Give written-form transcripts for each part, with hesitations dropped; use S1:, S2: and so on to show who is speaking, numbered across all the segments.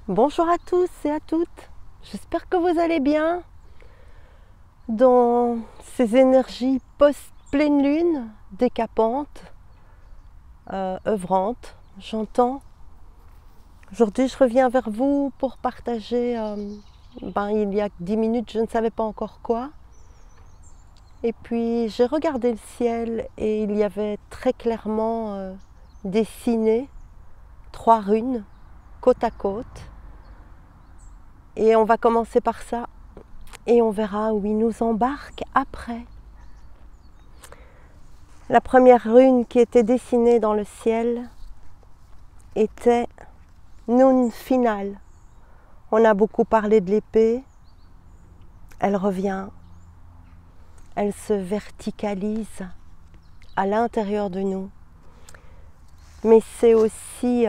S1: Bonjour à tous et à toutes, j'espère que vous allez bien dans ces énergies post-pleine lune, décapantes, œuvrantes, j'entends. Aujourd'hui je reviens vers vous pour partager, il y a 10 minutes je ne savais pas encore quoi. Et puis j'ai regardé le ciel et il y avait très clairement dessiné 3 runes côte à côte. Et on va commencer par ça. Et on verra où il nous embarque après. La première rune qui était dessinée dans le ciel était Nun Final. On a beaucoup parlé de l'épée. Elle revient. Elle se verticalise à l'intérieur de nous. Mais c'est aussi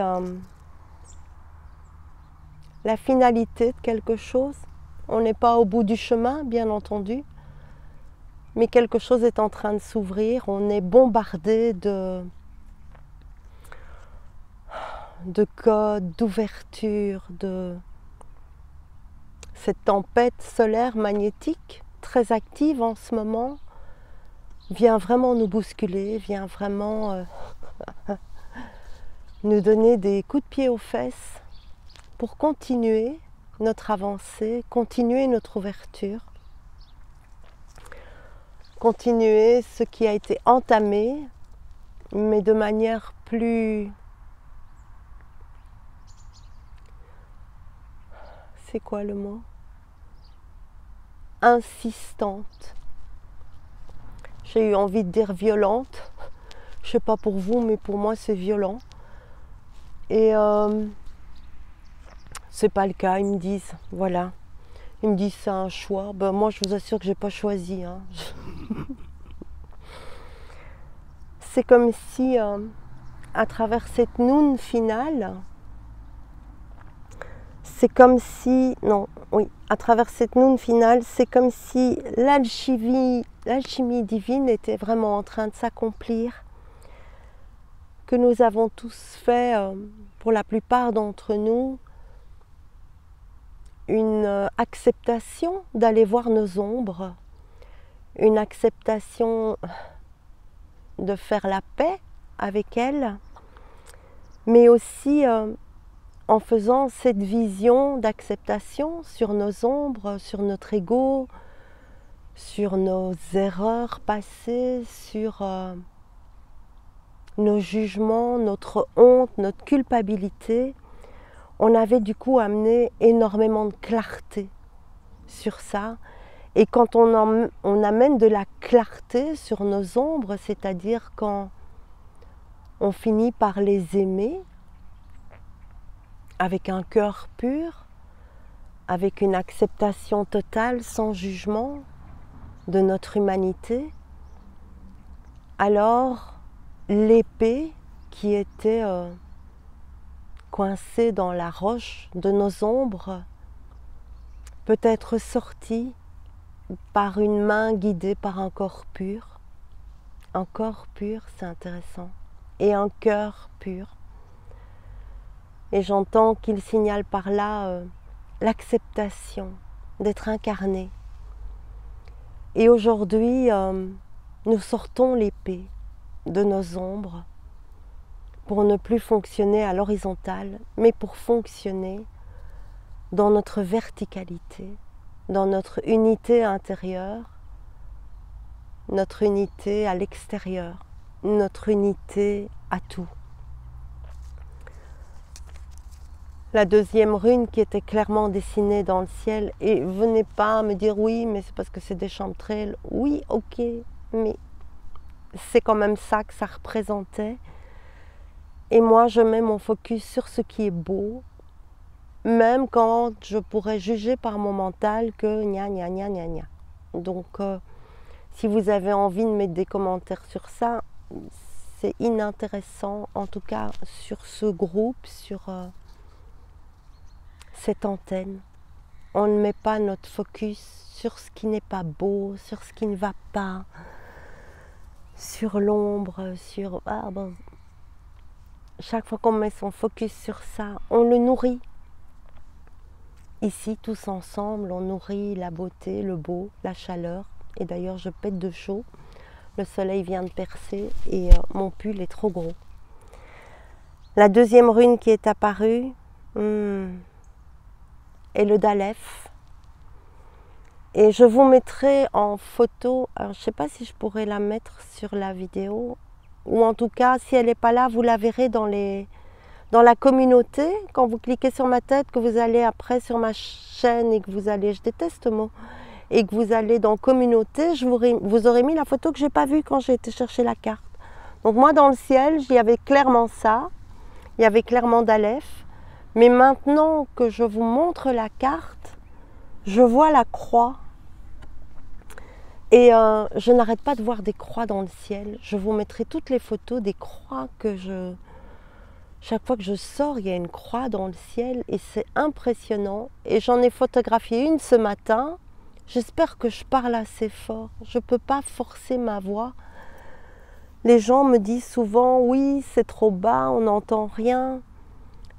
S1: la finalité de quelque chose. On n'est pas au bout du chemin, bien entendu. Mais quelque chose est en train de s'ouvrir. On est bombardé de codes, d'ouverture, de cette tempête solaire magnétique très active en ce moment vient vraiment nous bousculer, vient vraiment nous donner des coups de pied aux fesses pour continuer notre avancée, continuer notre ouverture, continuer ce qui a été entamé, mais de manière plus... C'est quoi le mot? Insistante. J'ai eu envie de dire violente. Je sais pas pour vous, mais pour moi c'est violent. Et c'est pas le cas, ils me disent, voilà. Ils me disent c'est un choix. Ben, moi je vous assure que j'ai pas choisi. Hein. C'est comme si à travers cette noun finale, c'est comme si, non, oui, à travers cette noun finale, c'est comme si l'alchimie divine était vraiment en train de s'accomplir, que nous avons tous fait, pour la plupart d'entre nous, une acceptation d'aller voir nos ombres, une acceptation de faire la paix avec elles, mais aussi en faisant cette vision d'acceptation sur nos ombres, sur notre ego, sur nos erreurs passées, sur nos jugements, notre honte, notre culpabilité. On avait du coup amené énormément de clarté sur ça. Et quand on amène de la clarté sur nos ombres, c'est-à-dire quand on finit par les aimer avec un cœur pur, avec une acceptation totale, sans jugement de notre humanité, alors l'épée qui était coincée dans la roche de nos ombres peut être sortie par une main guidée par un corps pur. Un corps pur, c'est intéressant. Et un cœur pur. Et j'entends qu'il signale par là l'acceptation d'être incarné. Et aujourd'hui, nous sortons l'épée de nos ombres pour ne plus fonctionner à l'horizontale, mais pour fonctionner dans notre verticalité, dans notre unité intérieure, notre unité à l'extérieur, notre unité à tout. La deuxième rune qui était clairement dessinée dans le ciel, et venez pas me dire oui, mais c'est parce que c'est des chemtrails. Oui, ok, mais c'est quand même ça que ça représentait. Et moi, je mets mon focus sur ce qui est beau, même quand je pourrais juger par mon mental que gna gna gna gna gna. Donc, si vous avez envie de mettre des commentaires sur ça, c'est inintéressant, en tout cas sur ce groupe, sur cette antenne. On ne met pas notre focus sur ce qui n'est pas beau, sur ce qui ne va pas, sur l'ombre, sur... Ah bon. Chaque fois qu'on met son focus sur ça, on le nourrit. ici, tous ensemble, on nourrit la beauté, le beau, la chaleur. Et d'ailleurs, je pète de chaud. Le soleil vient de percer et mon pull est trop gros. La deuxième rune qui est apparue est le Dalef. Et je vous mettrai en photo, alors je ne sais pas si je pourrais la mettre sur la vidéo, ou en tout cas, si elle n'est pas là, vous la verrez dans la communauté. Quand vous cliquez sur ma tête, que vous allez après sur ma chaîne et que vous allez, je déteste ce mot, et que vous allez dans communauté, vous aurez mis la photo que je n'ai pas vue quand j'ai été chercher la carte. Donc moi, dans le ciel, il y avait clairement ça, il y avait clairement Dalef, mais maintenant que je vous montre la carte, je vois la croix. Et je n'arrête pas de voir des croix dans le ciel. Je vous mettrai toutes les photos des croix chaque fois que je sors, il y a une croix dans le ciel et c'est impressionnant. Et j'en ai photographié une ce matin. J'espère que je parle assez fort. Je ne peux pas forcer ma voix. Les gens me disent souvent, oui, c'est trop bas, on n'entend rien.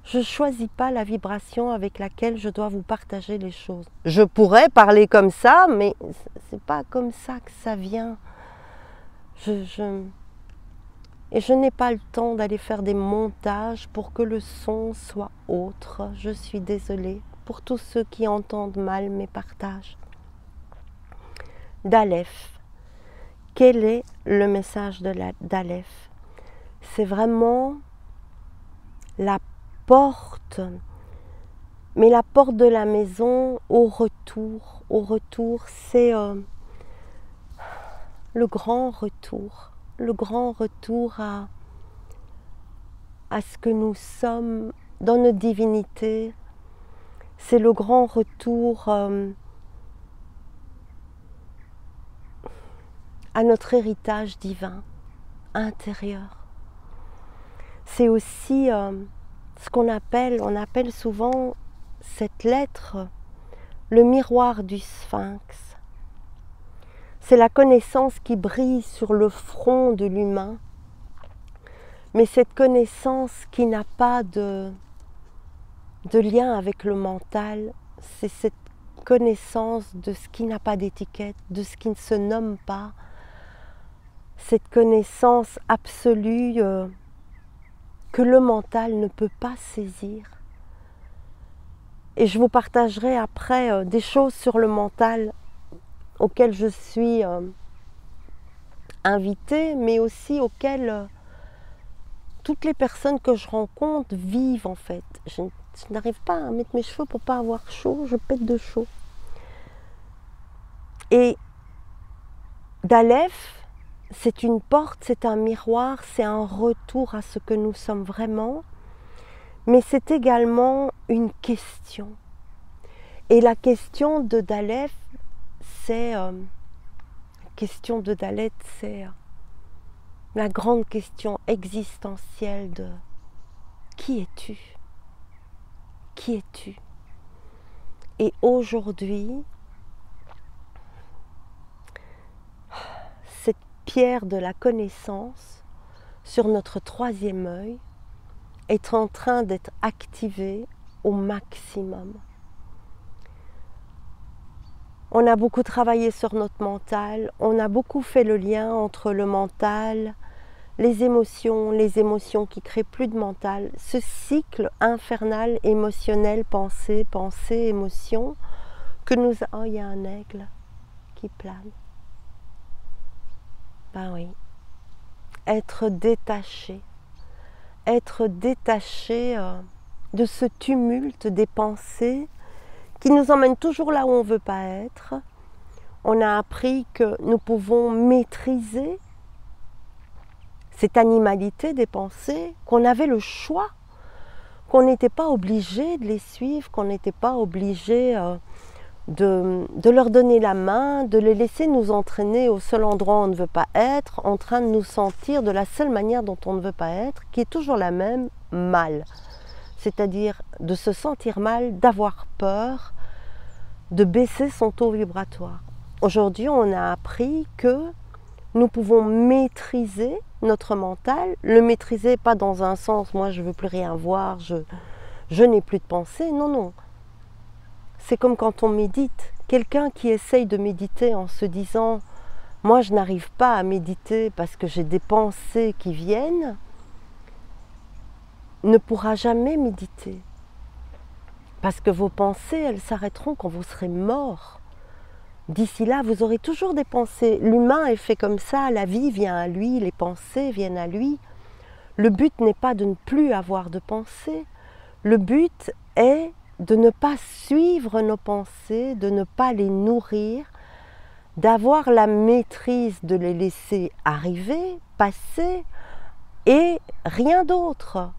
S1: Je ne choisis pas la vibration avec laquelle je dois vous partager les choses. Je pourrais parler comme ça, mais ce n'est pas comme ça que ça vient. Et je n'ai pas le temps d'aller faire des montages pour que le son soit autre. Je suis désolée pour tous ceux qui entendent mal mes partages. Dalef. Quel est le message de Dalef? C'est vraiment la porte, mais la porte de la maison au retour. Au retour, c'est le grand retour à ce que nous sommes dans notre divinité. C'est le grand retour à notre héritage divin intérieur. C'est aussi ce on appelle souvent cette lettre le miroir du sphinx. C'est la connaissance qui brille sur le front de l'humain, mais cette connaissance qui n'a pas de lien avec le mental, c'est cette connaissance de ce qui n'a pas d'étiquette, de ce qui ne se nomme pas, cette connaissance absolue que le mental ne peut pas saisir. Et je vous partagerai après des choses sur le mental auxquelles je suis invitée, mais aussi auxquelles toutes les personnes que je rencontre vivent en fait. Je n'arrive pas à mettre mes cheveux pour ne pas avoir chaud, je pète de chaud. Et Dalef, c'est une porte, c'est un miroir, c'est un retour à ce que nous sommes vraiment, mais c'est également une question. Et la question de Dalef, c'est la grande question existentielle de qui es-tu? Qui es-tu? Et aujourd'hui, cette pierre de la connaissance sur notre troisième œil est en train d'être activée au maximum. On a beaucoup travaillé sur notre mental, on a beaucoup fait le lien entre le mental, les émotions qui créent plus de mental, ce cycle infernal émotionnel, pensée, émotion, que nous... Oh, il y a un aigle qui plane. Ben oui. Être détaché de ce tumulte des pensées qui nous emmène toujours là où on ne veut pas être. On a appris que nous pouvons maîtriser cette animalité des pensées, qu'on avait le choix, qu'on n'était pas obligé de les suivre, qu'on n'était pas obligé de leur donner la main, de les laisser nous entraîner au seul endroit où on ne veut pas être, en train de nous sentir de la seule manière dont on ne veut pas être, qui est toujours la même, mal. C'est-à-dire de se sentir mal, d'avoir peur, de baisser son taux vibratoire. Aujourd'hui, on a appris que nous pouvons maîtriser notre mental, le maîtriser pas dans un sens, moi je ne veux plus rien voir, je n'ai plus de pensée, non. C'est comme quand on médite. Quelqu'un qui essaye de méditer en se disant « moi je n'arrive pas à méditer parce que j'ai des pensées qui viennent », ne pourra jamais méditer. Parce que vos pensées, elles s'arrêteront quand vous serez mort. D'ici là, vous aurez toujours des pensées. L'humain est fait comme ça, la vie vient à lui, les pensées viennent à lui. Le but n'est pas de ne plus avoir de pensées. Le but est de ne pas suivre nos pensées, de ne pas les nourrir, d'avoir la maîtrise de les laisser arriver, passer, et rien d'autre.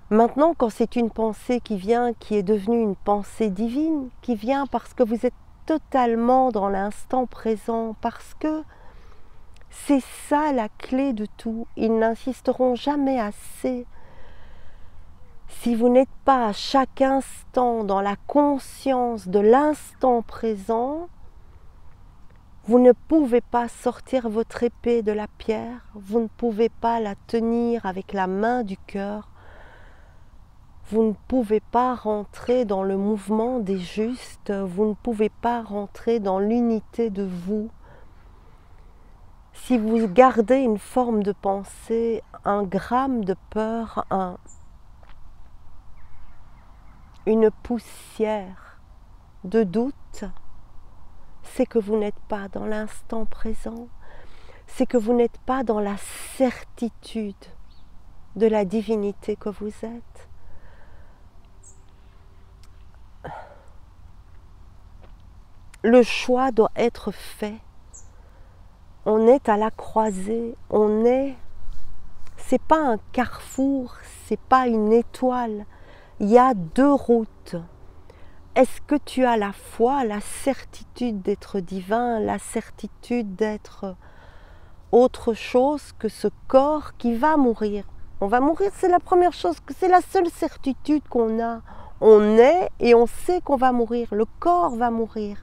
S1: Maintenant, quand c'est une pensée qui vient, qui est devenue une pensée divine, qui vient parce que vous êtes totalement dans l'instant présent, parce que c'est ça la clé de tout. Ils n'insisteront jamais assez. Si vous n'êtes pas à chaque instant dans la conscience de l'instant présent, vous ne pouvez pas sortir votre épée de la pierre, vous ne pouvez pas la tenir avec la main du cœur, vous ne pouvez pas rentrer dans le mouvement des justes, vous ne pouvez pas rentrer dans l'unité de vous. Si vous gardez une forme de pensée, un gramme de peur, une poussière de doute, c'est que vous n'êtes pas dans l'instant présent, c'est que vous n'êtes pas dans la certitude de la divinité que vous êtes. Le choix doit être fait. On est à la croisée, c'est pas un carrefour, c'est pas une étoile. Il y a deux routes. Est-ce que tu as la foi, la certitude d'être divin, la certitude d'être autre chose que ce corps qui va mourir? On va mourir, c'est la première chose, c'est la seule certitude qu'on a. On est et on sait qu'on va mourir, le corps va mourir.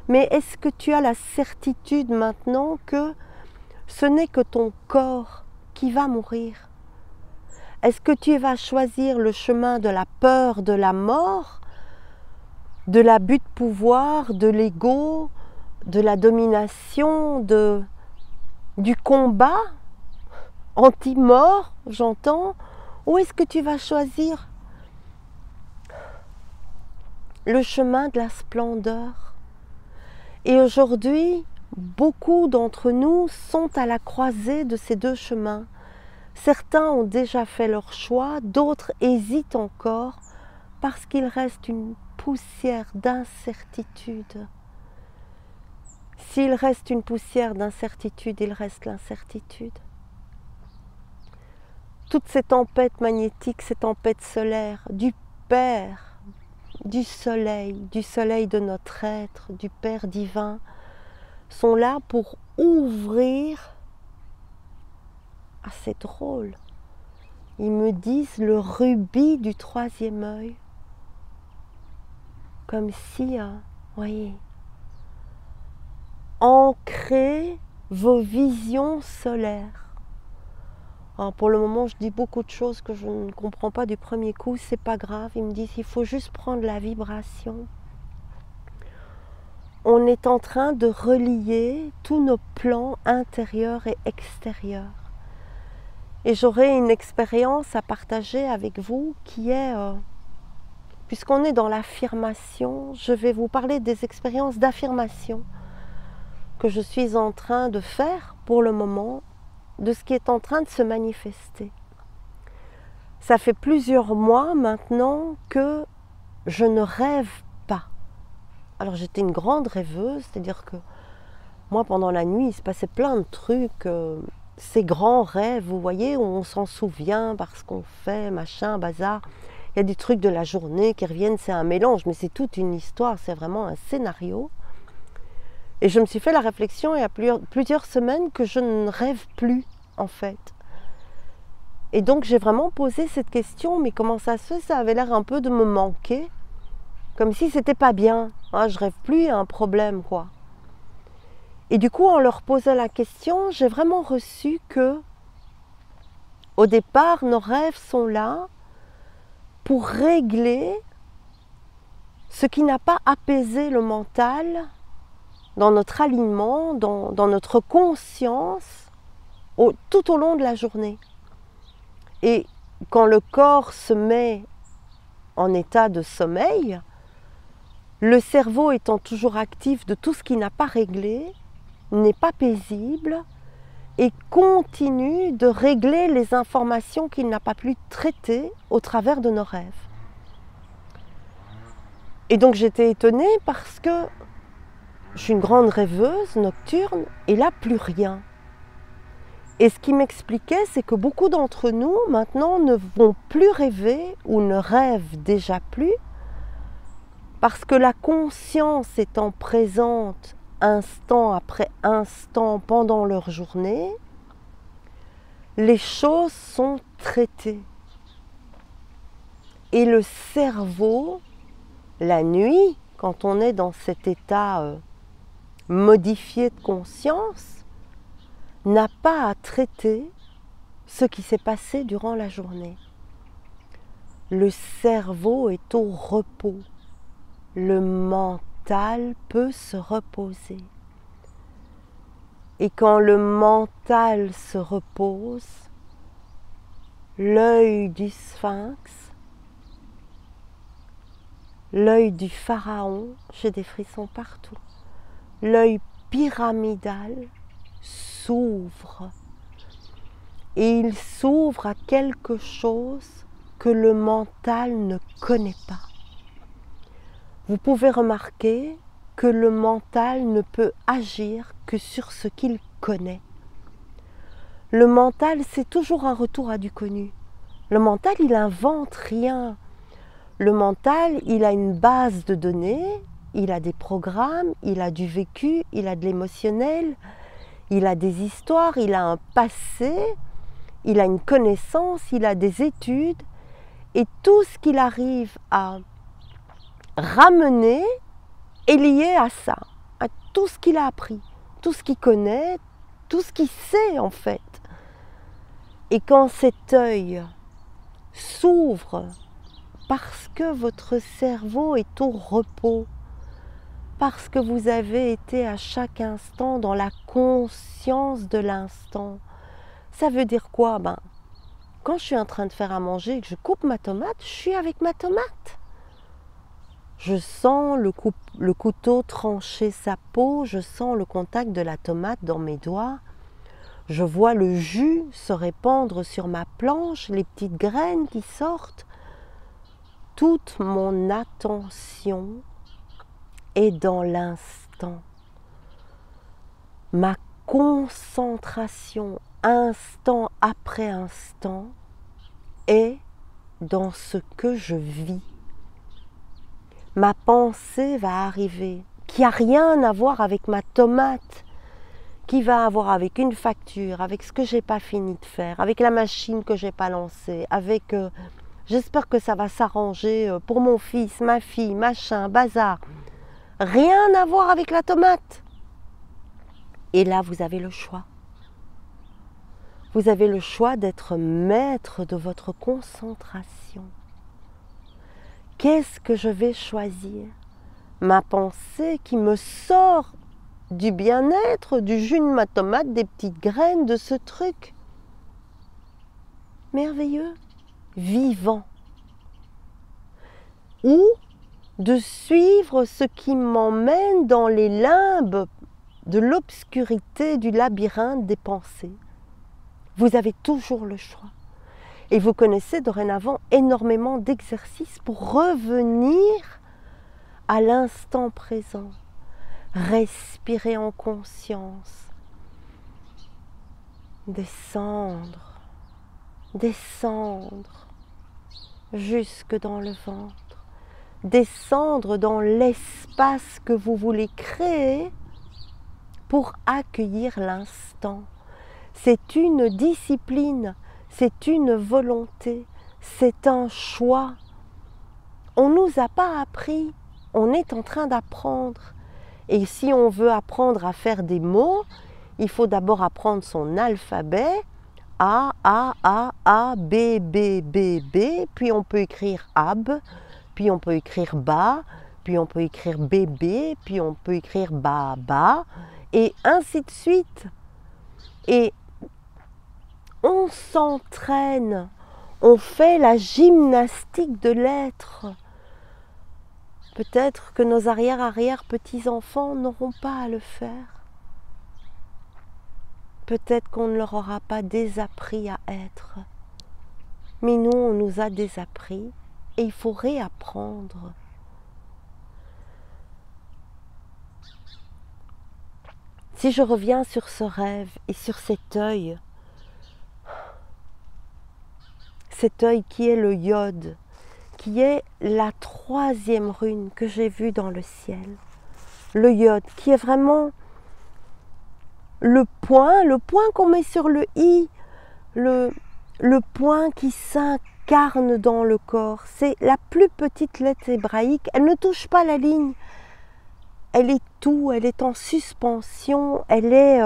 S1: Mais est-ce que tu as la certitude maintenant que ce n'est que ton corps qui va mourir? Est-ce que tu vas choisir le chemin de la peur de la mort, de l'abus de pouvoir, de l'ego, de la domination, du combat anti-mort, j'entends, ou est-ce que tu vas choisir le chemin de la splendeur? Et aujourd'hui, beaucoup d'entre nous sont à la croisée de ces deux chemins. Certains ont déjà fait leur choix, d'autres hésitent encore parce qu'il reste une poussière d'incertitude. S'il reste une poussière d'incertitude, il reste l'incertitude. Toutes ces tempêtes magnétiques, ces tempêtes solaires, du Père, du soleil de notre être, du Père divin, sont là pour ouvrir. Ah, c'est drôle. Ils me disent le rubis du troisième œil. Comme si, voyez, ancrez vos visions solaires. Alors pour le moment, je dis beaucoup de choses que je ne comprends pas du premier coup, c'est pas grave. Ils me disent qu'il faut juste prendre la vibration. On est en train de relier tous nos plans intérieurs et extérieurs. Et j'aurai une expérience à partager avec vous qui est, puisqu'on est dans l'affirmation, je vais vous parler des expériences d'affirmation que je suis en train de faire pour le moment, de ce qui est en train de se manifester. Ça fait plusieurs mois maintenant que je ne rêve pas. Alors j'étais une grande rêveuse, c'est-à-dire que moi pendant la nuit il se passait plein de trucs, ces grands rêves, vous voyez, où on s'en souvient parce qu'on fait, machin, bazar. Il y a des trucs de la journée qui reviennent, c'est un mélange, mais c'est toute une histoire, c'est vraiment un scénario. Et je me suis fait la réflexion il y a plusieurs semaines que je ne rêve plus, en fait. Et donc j'ai vraiment posé cette question, mais comment ça se fait? Ça avait l'air un peu de me manquer, comme si c'était pas bien. Ah, je rêve plus, il y a un problème, quoi. Et du coup, en leur posant la question, j'ai vraiment reçu que, au départ, nos rêves sont là pour régler ce qui n'a pas apaisé le mental dans notre alignement, dans notre conscience tout au long de la journée. Et quand le corps se met en état de sommeil, le cerveau étant toujours actif de tout ce qui n'a pas réglé, n'est pas paisible et continue de régler les informations qu'il n'a pas pu traiter au travers de nos rêves. Et donc j'étais étonnée parce que je suis une grande rêveuse nocturne et là plus rien. Et ce qui m'expliquait, c'est que beaucoup d'entre nous maintenant ne vont plus rêver ou ne rêvent déjà plus parce que la conscience étant présente instant après instant pendant leur journée, les choses sont traitées. Et le cerveau, la nuit, quand on est dans cet état modifié de conscience, n'a pas à traiter ce qui s'est passé durant la journée. Le cerveau est au repos. Le mental peut se reposer. Et quand le mental se repose, l'œil du sphinx, l'œil du pharaon, j'ai des frissons partout, l'œil pyramidal s'ouvre. Et il s'ouvre à quelque chose que le mental ne connaît pas. Vous pouvez remarquer que le mental ne peut agir que sur ce qu'il connaît. Le mental, c'est toujours un retour à du connu. Le mental, il n'invente rien. Le mental, il a une base de données, il a des programmes, il a du vécu, il a de l'émotionnel, il a des histoires, il a un passé, il a une connaissance, il a des études. Et tout ce qu'il arrive à ramener est lié à ça, à tout ce qu'il a appris, tout ce qu'il connaît, tout ce qu'il sait en fait. Et quand cet œil s'ouvre parce que votre cerveau est au repos, parce que vous avez été à chaque instant dans la conscience de l'instant, ça veut dire quoi? Quand je suis en train de faire à manger et que je coupe ma tomate, je suis avec ma tomate. Je sens le couteau trancher sa peau, je sens le contact de la tomate dans mes doigts. Je vois le jus se répandre sur ma planche, les petites graines qui sortent. Toute mon attention est dans l'instant. Ma concentration, instant après instant, est dans ce que je vis. Ma pensée va arriver, qui n'a rien à voir avec ma tomate, qui va avoir avec une facture, avec ce que j'ai pas fini de faire, avec la machine que j'ai pas lancée, avec j'espère que ça va s'arranger pour mon fils, ma fille, machin, bazar. Rien à voir avec la tomate. Et là, vous avez le choix. Vous avez le choix d'être maître de votre concentration. Qu'est-ce que je vais choisir? Ma pensée qui me sort du bien-être, du jus de ma tomate, des petites graines, de ce truc merveilleux, vivant. Ou de suivre ce qui m'emmène dans les limbes de l'obscurité du labyrinthe des pensées. Vous avez toujours le choix. Et vous connaissez dorénavant énormément d'exercices pour revenir à l'instant présent. Respirer en conscience. Descendre, descendre jusque dans le ventre. Descendre dans l'espace que vous voulez créer pour accueillir l'instant. C'est une discipline. C'est une volonté, c'est un choix. On ne nous a pas appris, on est en train d'apprendre. Et si on veut apprendre à faire des mots, il faut d'abord apprendre son alphabet, A, B, B, B, B, puis on peut écrire AB, puis on peut écrire BA, puis on peut écrire bébé, puis on peut écrire baba, et ainsi de suite. Et on s'entraîne, on fait la gymnastique de l'être. Peut-être que nos arrière-petits-enfants n'auront pas à le faire. Peut-être qu'on ne leur aura pas désappris à être. Mais nous, on nous a désappris et il faut réapprendre. Si je reviens sur ce rêve et sur cet œil qui est le iode, qui est la 3e rune que j'ai vue dans le ciel, le iode, qui est vraiment le point qu'on met sur le i, le point qui s'incarne dans le corps. C'est la plus petite lettre hébraïque, elle ne touche pas la ligne, elle est tout, elle est en suspension, elle est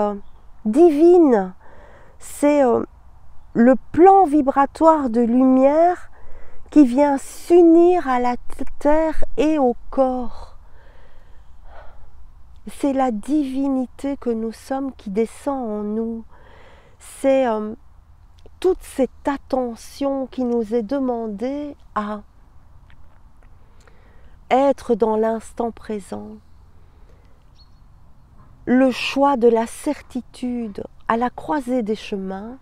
S1: divine. C'est le plan vibratoire de lumière qui vient s'unir à la terre et au corps. C'est la divinité que nous sommes qui descend en nous. C'est toute cette attention qui nous est demandée à être dans l'instant présent. Le choix de la certitude à la croisée des chemins,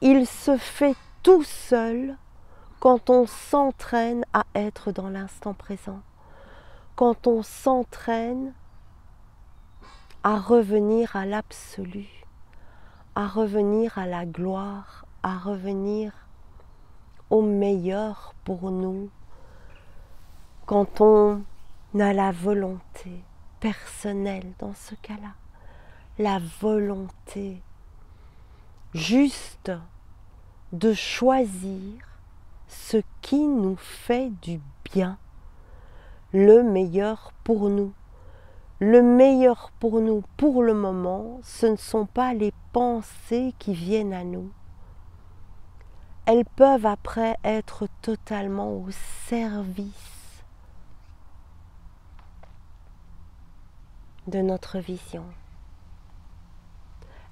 S1: il se fait tout seul quand on s'entraîne à être dans l'instant présent, quand on s'entraîne à revenir à l'absolu, à revenir à la gloire, à revenir au meilleur pour nous, quand on a la volonté personnelle dans ce cas-là, la volonté juste de choisir ce qui nous fait du bien, le meilleur pour nous. Le meilleur pour nous, pour le moment, ce ne sont pas les pensées qui viennent à nous. Elles peuvent après être totalement au service de notre vision.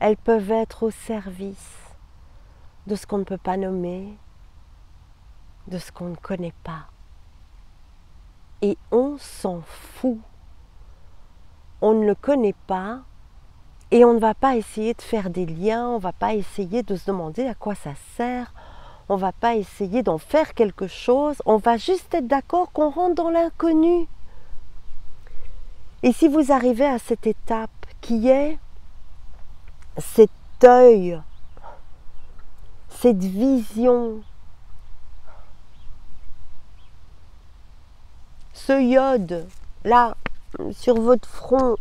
S1: Elles peuvent être au service de ce qu'on ne peut pas nommer, de ce qu'on ne connaît pas. Et on s'en fout. On ne le connaît pas et on ne va pas essayer de faire des liens, on ne va pas essayer de se demander à quoi ça sert, on ne va pas essayer d'en faire quelque chose, on va juste être d'accord qu'on rentre dans l'inconnu. Et si vous arrivez à cette étape qui est cet œil, cette vision, ce iode, là, sur votre front,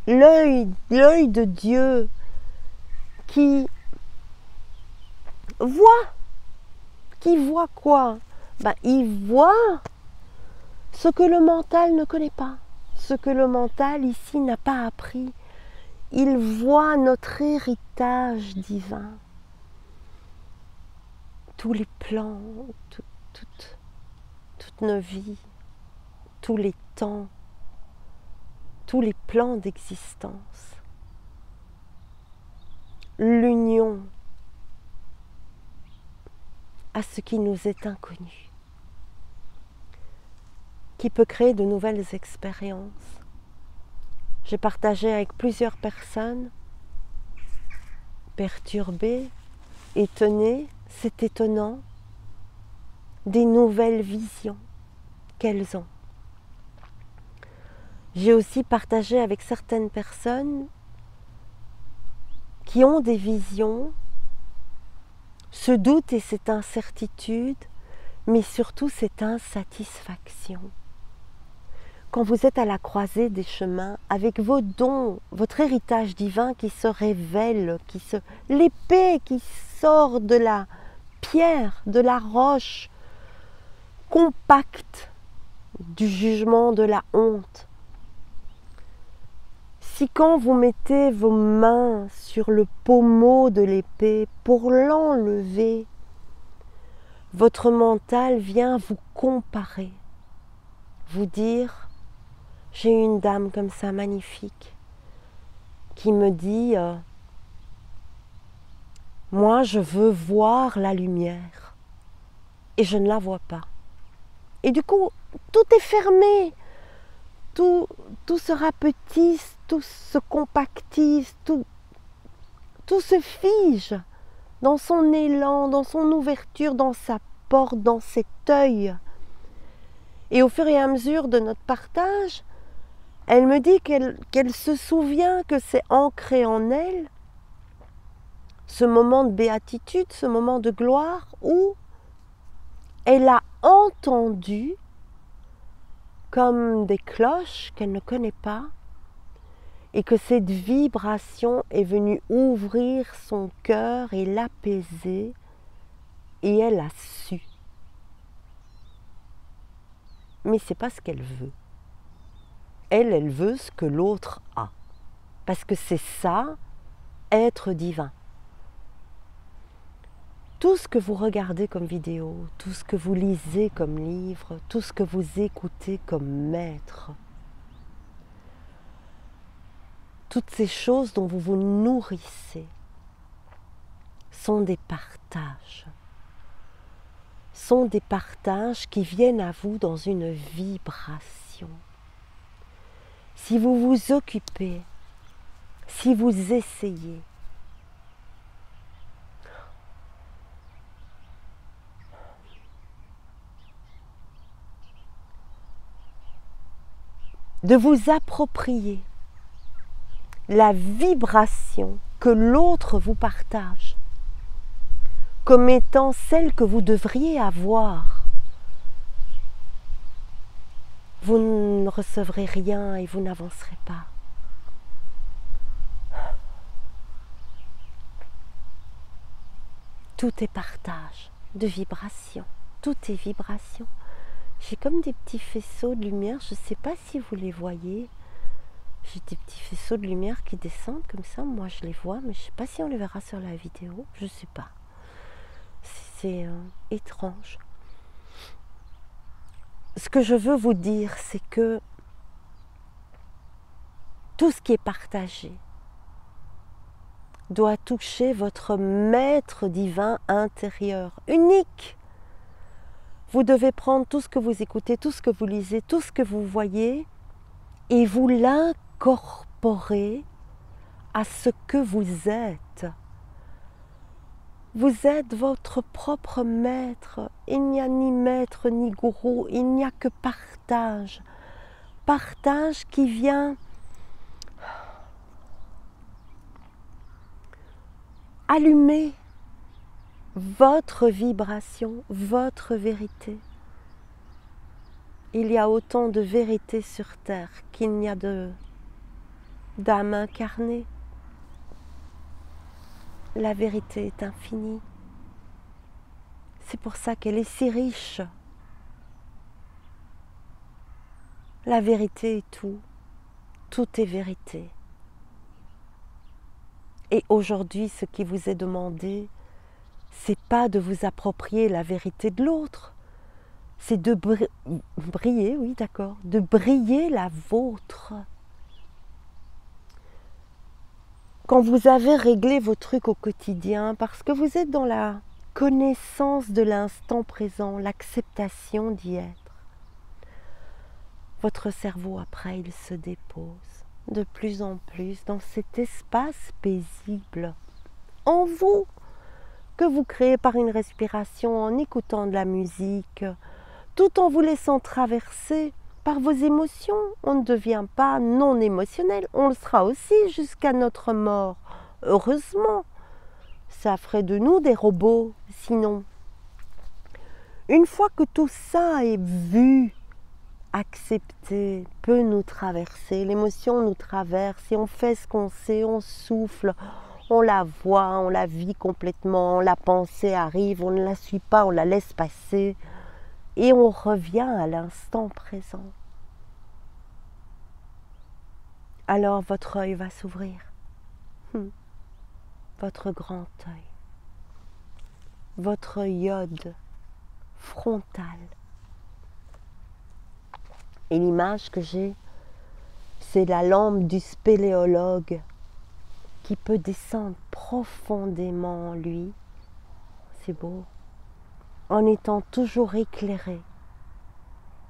S1: l'œil de Dieu qui voit quoi? Il voit ce que le mental ne connaît pas, ce que le mental ici n'a pas appris. Il voit notre héritage divin, tous les plans, toutes nos vies, tous les temps, tous les plans d'existence, l'union à ce qui nous est inconnu, qui peut créer de nouvelles expériences. J'ai partagé avec plusieurs personnes perturbées, étonnées, c'est étonnant, des nouvelles visions qu'elles ont. J'ai aussi partagé avec certaines personnes qui ont des visions, ce doute et cette incertitude, mais surtout cette insatisfaction. Quand vous êtes à la croisée des chemins, avec vos dons, votre héritage divin qui se révèle, l'épée qui sort de la pierre, de la roche, compacte du jugement, de la honte. Si quand vous mettez vos mains sur le pommeau de l'épée pour l'enlever, votre mental vient vous comparer vous dire, j'ai une dame comme ça magnifique qui me dit moi je veux voir la lumière et je ne la vois pas. Et du coup, tout est fermé, tout se rapetisse, tout se compactise, tout se fige dans son élan, dans son ouverture, dans sa porte, dans cet œil. Et au fur et à mesure de notre partage, elle me dit qu'elle se souvient que c'est ancré en elle, ce moment de béatitude, ce moment de gloire où elle a entendu, comme des cloches qu'elle ne connaît pas, et que cette vibration est venue ouvrir son cœur et l'apaiser, et elle a su. Mais c'est pas ce qu'elle veut. Elle veut ce que l'autre a. Parce que c'est ça, être divin. Tout ce que vous regardez comme vidéo, tout ce que vous lisez comme livre, tout ce que vous écoutez comme maître, toutes ces choses dont vous vous nourrissez sont des partages. Sont des partages qui viennent à vous dans une vibration. Si vous vous occupez, si vous essayez, de vous approprier la vibration que l'autre vous partage comme étant celle que vous devriez avoir, vous ne recevrez rien et vous n'avancerez pas. Tout est partage de vibration, tout est vibration. J'ai comme des petits faisceaux de lumière, je ne sais pas si vous les voyez. J'ai des petits faisceaux de lumière qui descendent comme ça, moi je les vois, mais je ne sais pas si on les verra sur la vidéo, je ne sais pas. C'est étrange. Ce que je veux vous dire, c'est que tout ce qui est partagé doit toucher votre maître divin intérieur, unique. Vous devez prendre tout ce que vous écoutez, tout ce que vous lisez, tout ce que vous voyez, et vous l'incorporer à ce que vous êtes. Vous êtes votre propre maître. Il n'y a ni maître ni gourou, il n'y a que partage. Partage qui vient allumer votre vibration, votre vérité. Il y a autant de vérité sur terre qu'il n'y a d'âme incarnée. La vérité est infinie. C'est pour ça qu'elle est si riche. La vérité est tout. Tout est vérité. Et aujourd'hui, ce qui vous est demandé, c'est pas de vous approprier la vérité de l'autre, c'est de briller, oui d'accord, de briller la vôtre. Quand vous avez réglé vos trucs au quotidien, parce que vous êtes dans la connaissance de l'instant présent, l'acceptation d'y être, votre cerveau après il se dépose de plus en plus dans cet espace paisible en vous, que vous créez par une respiration, en écoutant de la musique, tout en vous laissant traverser par vos émotions. On ne devient pas non émotionnel, on le sera aussi jusqu'à notre mort. Heureusement, ça ferait de nous des robots, sinon. Une fois que tout ça est vu, accepté, peut nous traverser, l'émotion nous traverse et on fait ce qu'on sait, on souffle, on la voit, on la vit complètement, la pensée arrive, on ne la suit pas, on la laisse passer et on revient à l'instant présent. Alors votre œil va s'ouvrir, votre grand œil, votre iode frontal Et l'image que j'ai, c'est la lampe du spéléologue qui peut descendre profondément en lui, c'est beau, en étant toujours éclairé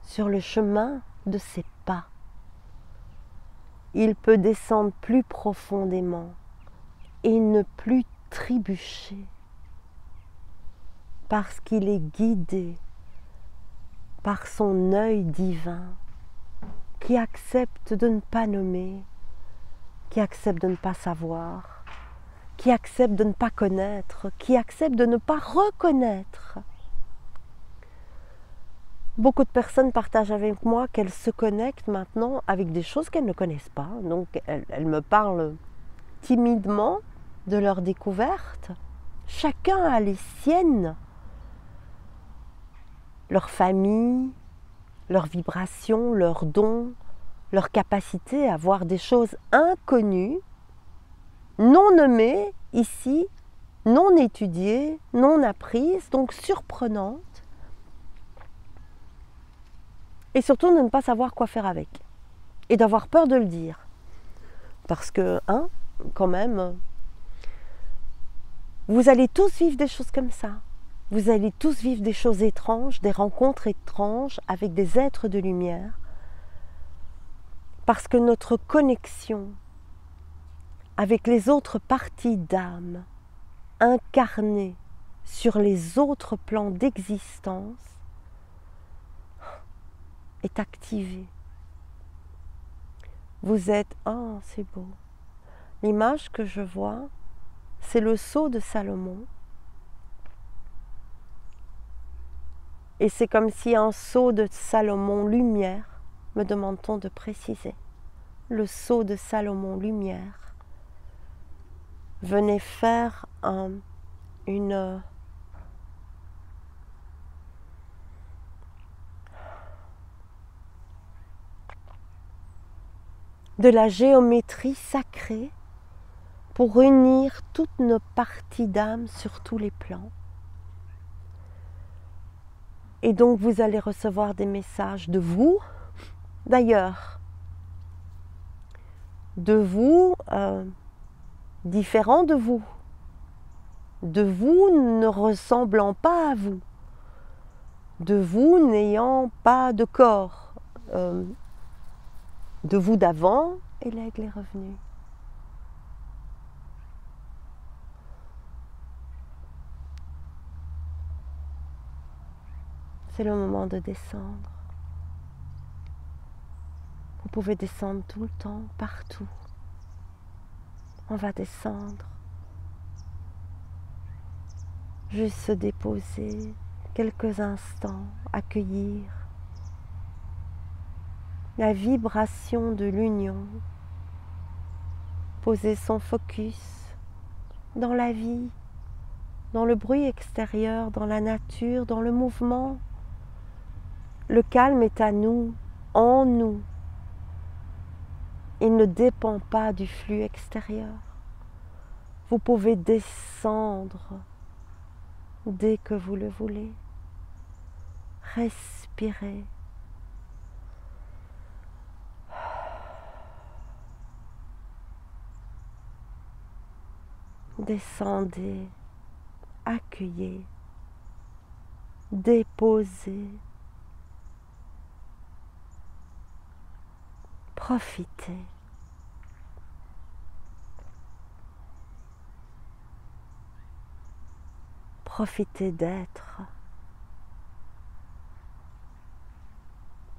S1: sur le chemin de ses pas. Il peut descendre plus profondément et ne plus trébucher parce qu'il est guidé par son œil divin qui accepte de ne pas nommer, qui accepte de ne pas savoir, qui accepte de ne pas connaître, qui accepte de ne pas reconnaître. Beaucoup de personnes partagent avec moi qu'elles se connectent maintenant avec des choses qu'elles ne connaissent pas. Donc elles me parlent timidement de leur découverte. Chacun a les siennes, leur famille, leurs vibrations, leurs dons, leur capacité à voir des choses inconnues, non nommées ici, non étudiées, non apprises, donc surprenantes. Et surtout de ne pas savoir quoi faire avec. Et d'avoir peur de le dire. Parce que, quand même, vous allez tous vivre des choses comme ça. Vous allez tous vivre des choses étranges, des rencontres étranges avec des êtres de lumière. Parce que notre connexion avec les autres parties d'âme incarnées sur les autres plans d'existence est activée. Vous êtes, c'est beau. L'image que je vois, c'est le sceau de Salomon. Et c'est comme si un sceau de Salomon lumière, me demande-t-on de préciser, le sceau de Salomon lumière venait faire une de la géométrie sacrée pour unir toutes nos parties d'âme sur tous les plans. Et donc vous allez recevoir des messages de vous, d'ailleurs, de vous, différents de vous ne ressemblant pas à vous, de vous n'ayant pas de corps, de vous d'avant, et l'aigle est revenu. C'est le moment de descendre. Vous pouvez descendre tout le temps, partout. On va descendre. Juste se déposer quelques instants, accueillir la vibration de l'union. Poser son focus dans la vie, dans le bruit extérieur, dans la nature, dans le mouvement. Le calme est à nous, en nous. Il ne dépend pas du flux extérieur. Vous pouvez descendre dès que vous le voulez. Respirez. Descendez, accueillez, déposez. Profitez. Profitez d'être.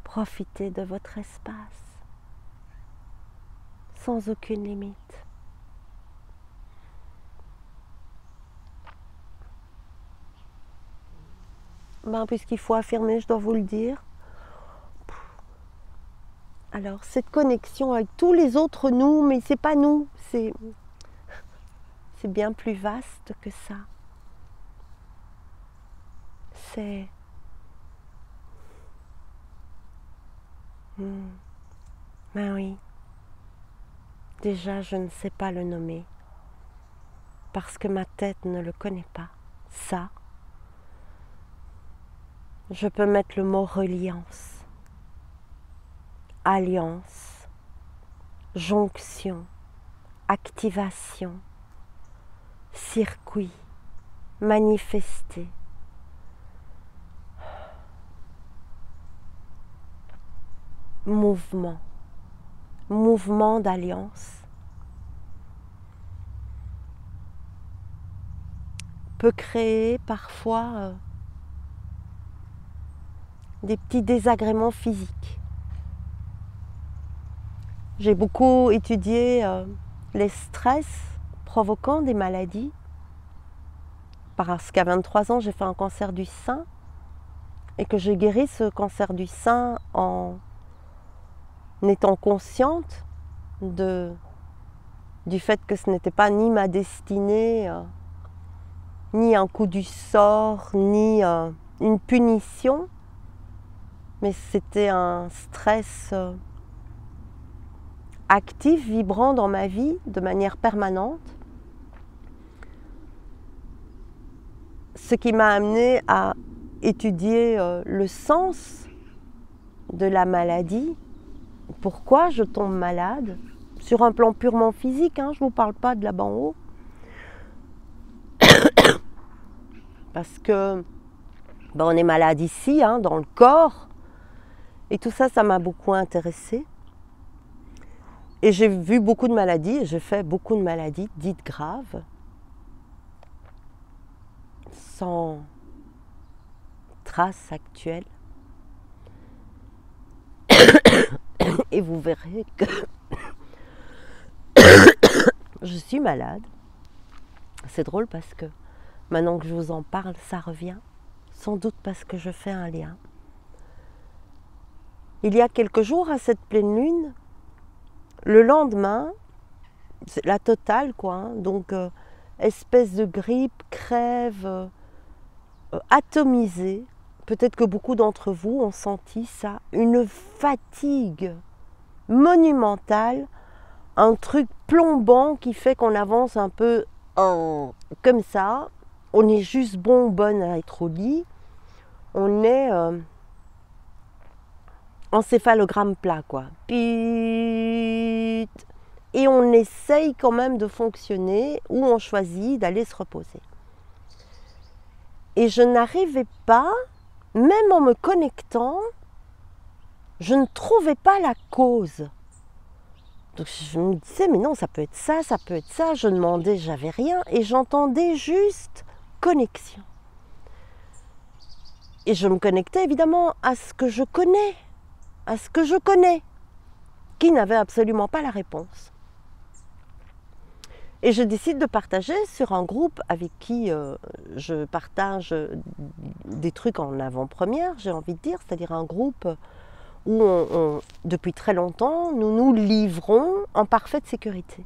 S1: Profitez de votre espace. Sans aucune limite. Puisqu'il faut affirmer, je dois vous le dire. Alors, cette connexion avec tous les autres nous, mais c'est pas nous, c'est bien plus vaste que ça. C'est... Ben oui. Déjà, je ne sais pas le nommer. Parce que ma tête ne le connaît pas. Ça. Je peux mettre le mot reliance. alliance, jonction, activation, circuit, manifester. Mouvement, mouvement d'alliance peut créer parfois des petits désagréments physiques. J'ai beaucoup étudié les stress provoquant des maladies parce qu'à 23 ans j'ai fait un cancer du sein et que j'ai guéri ce cancer du sein en étant consciente du fait que ce n'était pas ni ma destinée, ni un coup du sort, ni une punition, mais c'était un stress actif, vibrant dans ma vie de manière permanente, ce qui m'a amené à étudier le sens de la maladie, pourquoi je tombe malade, sur un plan purement physique, hein, je ne vous parle pas de là-bas en haut, parce que on est malade ici, hein, dans le corps, et tout ça, ça m'a beaucoup intéressée. Et j'ai vu beaucoup de maladies, et j'ai fait beaucoup de maladies dites graves, sans trace actuelle. Et vous verrez que je suis malade. C'est drôle parce que maintenant que je vous en parle, ça revient. Sans doute parce que je fais un lien. Il y a quelques jours, à cette pleine lune, le lendemain, c'est la totale quoi, hein, donc espèce de grippe, crève, atomisée. Peut-être que beaucoup d'entre vous ont senti ça, une fatigue monumentale, un truc plombant qui fait qu'on avance un peu comme ça. On est juste bonne à être au lit. On est encéphalogramme plat, quoi. Et on essaye quand même de fonctionner ou on choisit d'aller se reposer. Et je n'arrivais pas, même en me connectant, je ne trouvais pas la cause. Donc je me disais, mais non, ça peut être ça, ça peut être ça. Je demandais, j'avais rien. Et j'entendais juste connexion. Et je me connectais évidemment à ce que je connais, qui n'avait absolument pas la réponse. Et je décide de partager sur un groupe avec qui je partage des trucs en avant-première, j'ai envie de dire, c'est-à-dire un groupe où depuis très longtemps, nous nous livrons en parfaite sécurité.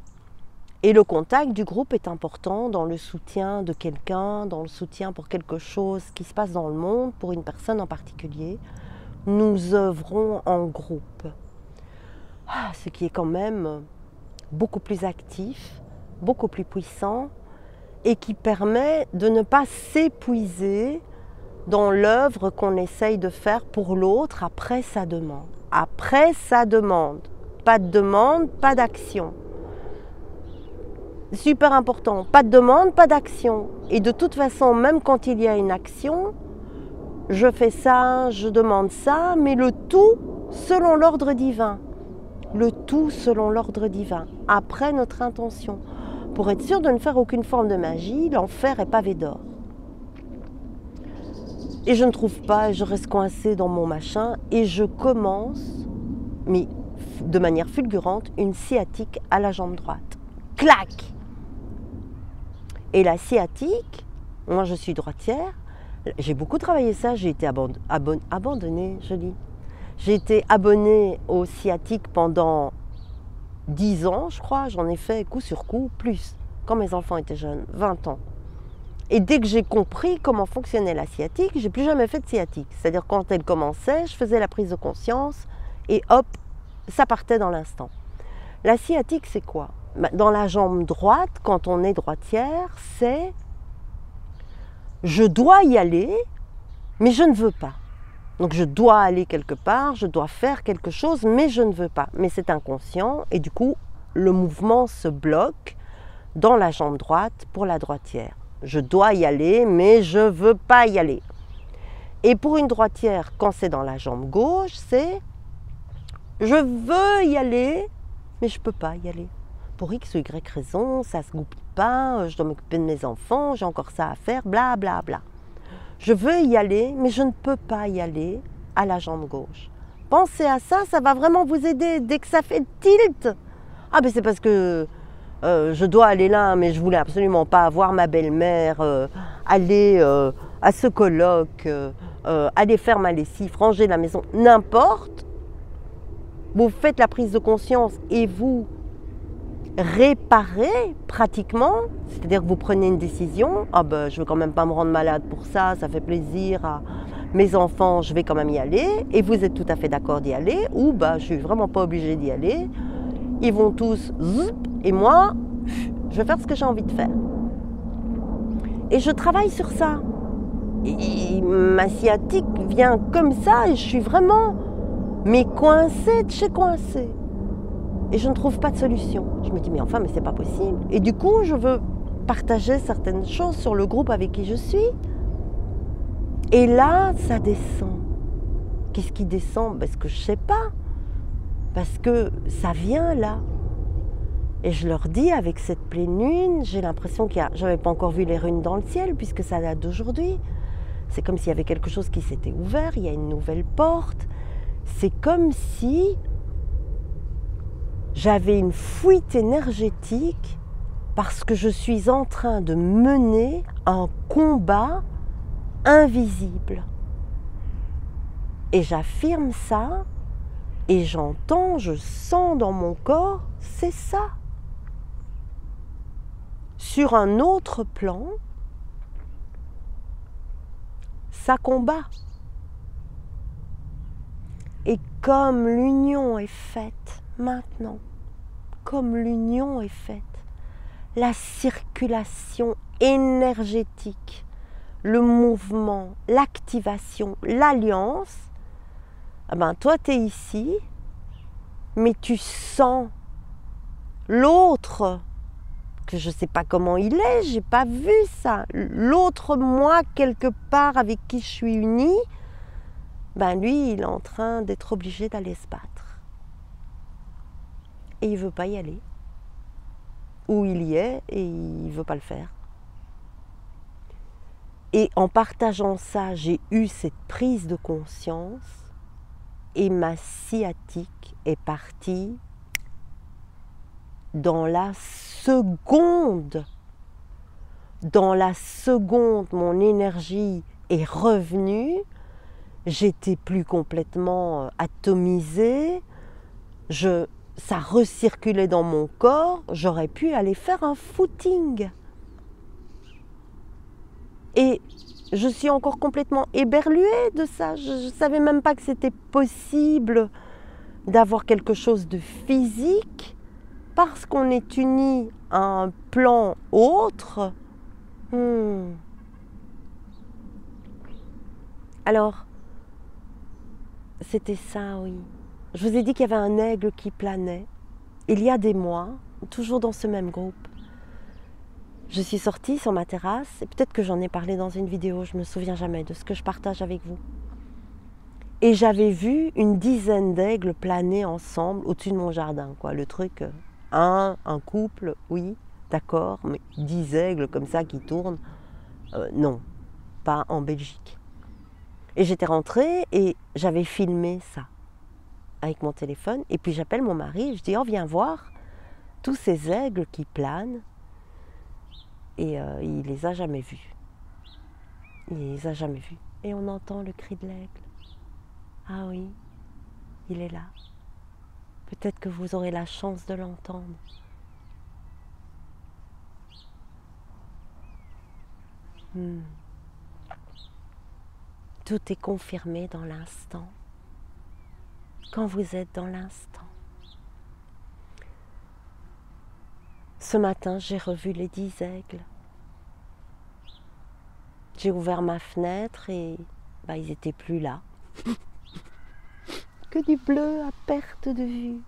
S1: Et le contact du groupe est important dans le soutien de quelqu'un, dans le soutien pour quelque chose qui se passe dans le monde, pour une personne en particulier. Nous œuvrons en groupe. Ce qui est quand même beaucoup plus actif, beaucoup plus puissant et qui permet de ne pas s'épuiser dans l'œuvre qu'on essaye de faire pour l'autre après sa demande. Après sa demande. Pas de demande, pas d'action. Super important, pas de demande, pas d'action. Et de toute façon, même quand il y a une action, je fais ça, je demande ça, mais le tout selon l'ordre divin. Le tout selon l'ordre divin, après notre intention. Pour être sûr de ne faire aucune forme de magie, l'enfer est pavé d'or. Et je ne trouve pas, et je reste coincée dans mon machin, et je commence, mais de manière fulgurante, une sciatique à la jambe droite. Clac! Et la sciatique, moi je suis droitière, j'ai beaucoup travaillé ça, j'ai été abandonnée, je lis. J'ai été abonnée au sciatique pendant 10 ans, je crois, j'en ai fait coup sur coup, plus, quand mes enfants étaient jeunes, 20 ans. Et dès que j'ai compris comment fonctionnait la sciatique, j'ai plus jamais fait de sciatique. C'est-à-dire quand elle commençait, je faisais la prise de conscience et hop, ça partait dans l'instant. La sciatique, c'est quoi? Dans la jambe droite, quand on est droitière, c'est je dois y aller, mais je ne veux pas. Donc je dois aller quelque part, je dois faire quelque chose, mais je ne veux pas. Mais c'est inconscient et du coup, le mouvement se bloque dans la jambe droite pour la droitière. Je dois y aller, mais je ne veux pas y aller. Et pour une droitière, quand c'est dans la jambe gauche, c'est je veux y aller, mais je ne peux pas y aller. Pour X ou Y raison, ça ne se goupille pas, je dois m'occuper de mes enfants, j'ai encore ça à faire, bla bla bla. Je veux y aller, mais je ne peux pas y aller à la jambe gauche. Pensez à ça, ça va vraiment vous aider. Dès que ça fait tilt, ah ben c'est parce que je dois aller là, mais je voulais absolument pas voir ma belle-mère, aller à ce colloque, aller faire ma lessive, ranger la maison, n'importe. Vous faites la prise de conscience et vous réparez pratiquement, c'est-à-dire que vous prenez une décision, ah ben je ne veux quand même pas me rendre malade pour ça, ça fait plaisir à mes enfants, je vais quand même y aller, et vous êtes tout à fait d'accord d'y aller, ou bah je suis vraiment pas obligée d'y aller, ils vont tous, et moi, je vais faire ce que j'ai envie de faire. Et je travaille sur ça. Et ma sciatique vient comme ça, et je suis vraiment, mais coincée de chez coincée. Et je ne trouve pas de solution. Je me dis, mais enfin, mais c'est pas possible. Et du coup, je veux partager certaines choses sur le groupe avec qui je suis. Et là, ça descend. Qu'est-ce qui descend? Parce que je sais pas. Parce que ça vient là. Et je leur dis, avec cette pleine lune, j'ai l'impression qu'il y a... Je n'avais pas encore vu les runes dans le ciel, puisque ça date d'aujourd'hui. C'est comme s'il y avait quelque chose qui s'était ouvert, il y a une nouvelle porte. C'est comme si j'avais une fuite énergétique parce que je suis en train de mener un combat invisible. Et j'affirme ça, et j'entends, je sens dans mon corps, c'est ça. Sur un autre plan, ça combat. Et comme l'union est faite maintenant, comme l'union est faite, la circulation énergétique, le mouvement, l'activation, l'alliance, eh ben toi tu es ici, mais tu sens l'autre, que je ne sais pas comment il est, j'ai pas vu ça, l'autre moi quelque part avec qui je suis unie, ben lui il est en train d'être obligé d'aller se battre. Et il ne veut pas y aller. Ou il y est et il ne veut pas le faire. Et en partageant ça, j'ai eu cette prise de conscience et ma sciatique est partie dans la seconde. Dans la seconde, mon énergie est revenue. J'étais plus complètement atomisée. Ça recirculait dans mon corps. J'aurais pu aller faire un footing. Et je suis encore complètement éberluée de ça. Je ne savais même pas que c'était possible d'avoir quelque chose de physique parce qu'on est unis à un plan autre. Alors, c'était ça, oui. Je vous ai dit qu'il y avait un aigle qui planait. Il y a des mois, toujours dans ce même groupe. Je suis sortie sur ma terrasse, et peut-être que j'en ai parlé dans une vidéo, je ne me souviens jamais de ce que je partage avec vous. Et j'avais vu une dizaine d'aigles planer ensemble au-dessus de mon jardin, quoi. Le truc, un couple, oui, d'accord, mais 10 aigles comme ça qui tournent, non, pas en Belgique. Et j'étais rentrée et j'avais filmé ça avec mon téléphone. Et puis j'appelle mon mari et je dis, oh viens voir tous ces aigles qui planent. Et il les a jamais vus. Il les a jamais vus. Et on entend le cri de l'aigle. Ah oui, il est là. Peut-être que vous aurez la chance de l'entendre. Tout est confirmé dans l'instant. Quand vous êtes dans l'instant. Ce matin, j'ai revu les 10 aigles. J'ai ouvert ma fenêtre et ils n'étaient plus là. Que du bleu à perte de vue.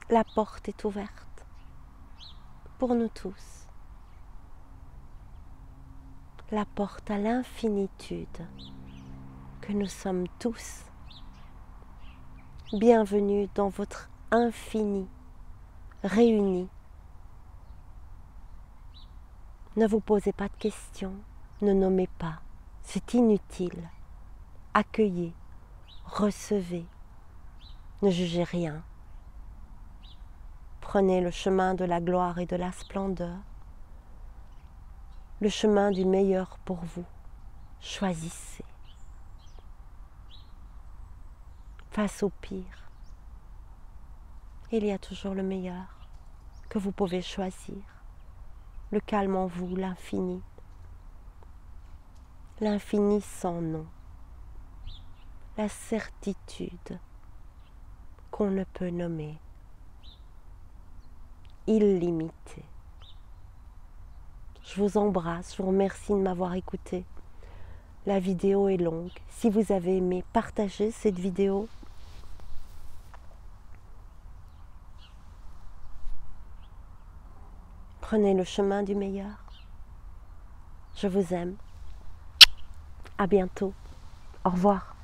S1: La porte est ouverte pour nous tous. La porte à l'infinitude que nous sommes tous. Bienvenue dans votre infini réuni. Ne vous posez pas de questions, ne nommez pas, c'est inutile. Accueillez, recevez, ne jugez rien. Prenez le chemin de la gloire et de la splendeur, le chemin du meilleur pour vous. Choisissez. Face au pire, il y a toujours le meilleur que vous pouvez choisir. Le calme en vous, l'infini. L'infini sans nom. La certitude qu'on ne peut nommer. Illimité. Je vous embrasse, je vous remercie de m'avoir écouté. La vidéo est longue. Si vous avez aimé, partagez cette vidéo. Prenez le chemin du meilleur. Je vous aime. À bientôt. Au revoir.